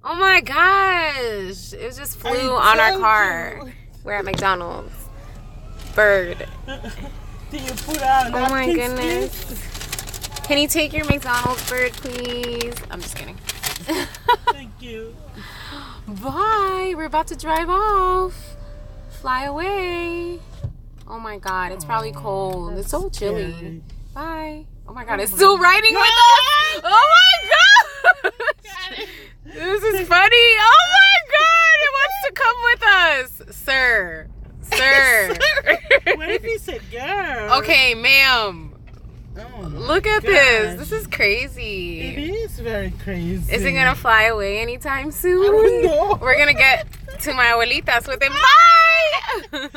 Oh my gosh. It just flew on our car. We're at McDonald's Bird. Do you put out Oh my goodness. Can you take your McDonald's Bird, please? I'm just kidding. Thank you. Bye. We're about to drive off. Fly away. Oh my god, it's probably cold. It's so chilly. Scary. Bye. Oh my god, it's still riding with us. Oh my god. This is funny. Oh my god, it wants to come with us. Sir. What if he said girl? Okay, ma'am. Oh my Look at gosh. this. This is crazy. It is very crazy. Is it gonna fly away anytime soon? I don't know. We're gonna get to my abuelitas with him. Bye!